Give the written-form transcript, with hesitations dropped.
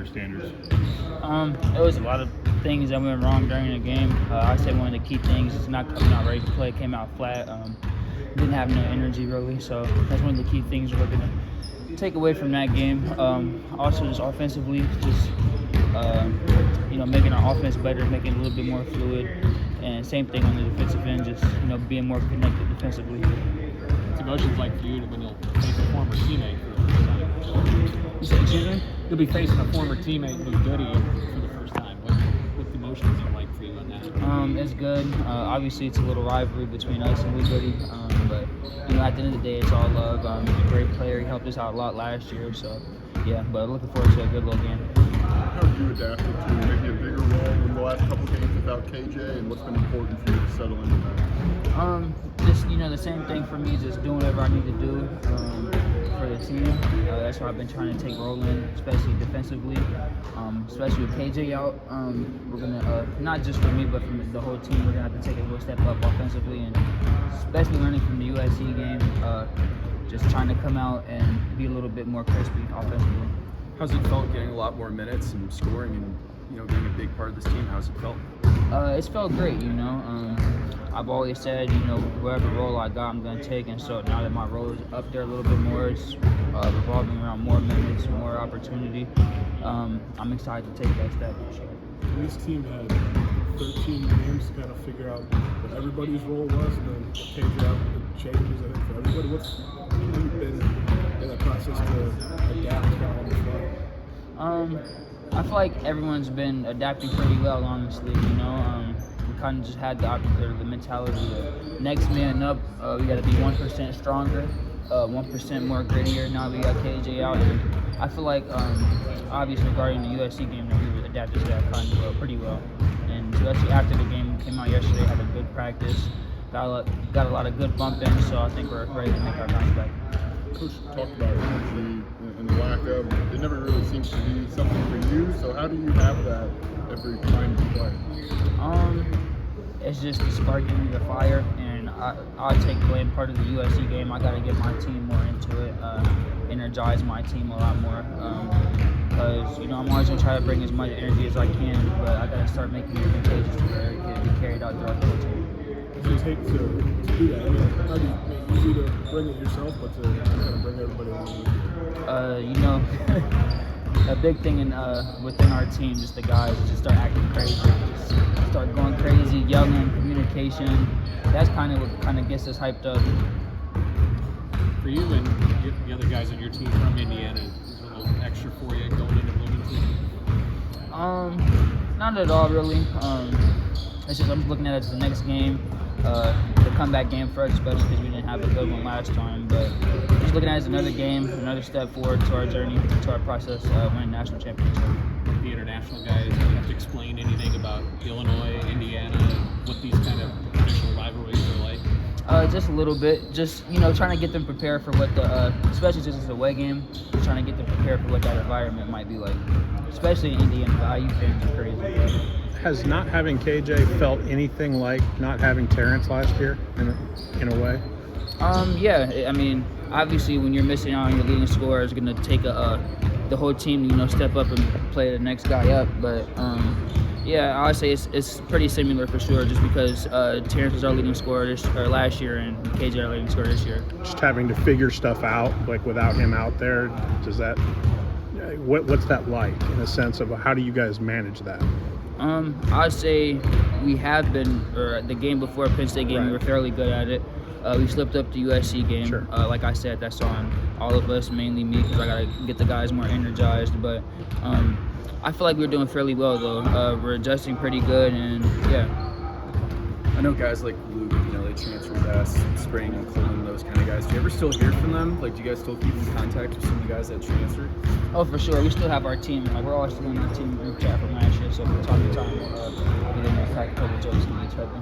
standards? It was a lot of things that went wrong during the game. I said one of the key things is not coming out ready to play, came out flat. Didn't have no energy really, so that's one of the key things we're gonna take away from that game. Also, just offensively, just making our offense better, making it a little bit more fluid, and same thing on the defensive end, just being more connected defensively. What's emotions like for you when you'll face a former teammate for the first time? Excuse me? You'll be facing a former teammate with Goody for the first time. What emotions are like for you on that? It's good. Obviously, it's a little rivalry between us and Goody, but at the end of the day, it's all love. He's a great player. He helped us out a lot last year, so yeah. But looking forward to a good little game. How have you adapted to maybe a bigger role in the last couple games without KJ, and what's been important for you to settle into that? Just the same thing for me, just doing whatever I need to do for the team. That's what I've been trying to take role in, especially defensively. Especially with KJ out, we're gonna not just for me but from the whole team, we're gonna have to take a little step up offensively, and especially learning from the USC game, just trying to come out and be a little bit more crispy offensively. How's it felt getting a lot more minutes and scoring and being a big part of this team? How's it felt? It's felt great, I've always said, whatever role I got, I'm going to take. And so now that my role is up there a little bit more, it's revolving around more minutes, more opportunity. I'm excited to take that step for sure. This team had 13 games to kind of figure out what everybody's role was, and then KJ out the changes, I think, for everybody. What's been in that process to adapt kind of on the fly? I feel like everyone's been adapting pretty well, honestly. We kind of just had the mentality of next man up. We got to be 1% stronger, 1% more grittier. Now we got KJ out, and I feel like obviously regarding the USC game, that we adapted to that kind of pretty well. And especially after the game, we came out yesterday, had a good practice, got a lot of good bump in. So I think we're ready to make our bounce back. Coach talked about energy and the lack of it. It never really seems to be something for you. So how do you have that every time you play? It's just the spark in me, the fire, and I take blame part of the USC game. I got to get my team more into it, energize my team a lot more, because I'm always gonna try to bring as much energy as I can, but I got to start making it contagious to where it can be carried out throughout the whole team. What does it take to do that? I mean, it's not easy to bring it yourself, but to kind of bring everybody along with you. A big thing within our team, just the guys just start acting crazy, just start going crazy, yelling, communication. That's kind of what kind of gets us hyped up. For you and the other guys on your team from Indiana, is there a little extra for you going into Bloomington? Not at all, really. It's just I'm looking at it as the next game, the comeback game for us, especially because we didn't have a good one last time. But just looking at it as another game, another step forward to our journey, to our process, winning national championship. The international guys, do you have to explain anything about Illinois, Indiana, what these kind of traditional rivalries are like? Just a little bit. Just trying to get them prepared for what especially since it's a away game, just trying to get them prepared for what that environment might be like. Especially in Indiana, IU fans are crazy. Has not having KJ felt anything like not having Terrence last year in a way? Yeah. I mean, obviously, when you're missing out on your leading scorer, it's going to take the whole team to step up and play the next guy up. But yeah, I would say it's pretty similar for sure, just because Terrence was our leading scorer last year and KJ our leading scorer this year. Just having to figure stuff out, like without him out there, does that? What's that like in a sense of how do you guys manage that? I'd say we have been, or the game before Penn State game, we were fairly good at it. We slipped up the USC game. Sure. Like I said, that's on all of us, mainly me, because I got to get the guys more energized. But I feel like we're doing fairly well, though. We're adjusting pretty good, and yeah. I know guys like Luke, they transfer last spring and Cleveland, those kind of guys. Do you ever still hear from them? Like, do you guys still keep in contact with some of the guys that transferred? Oh, for sure. We still have our team. We're all still in our team group chat from last year, so from time to time, we'll be in there, crack a couple jokes with each other.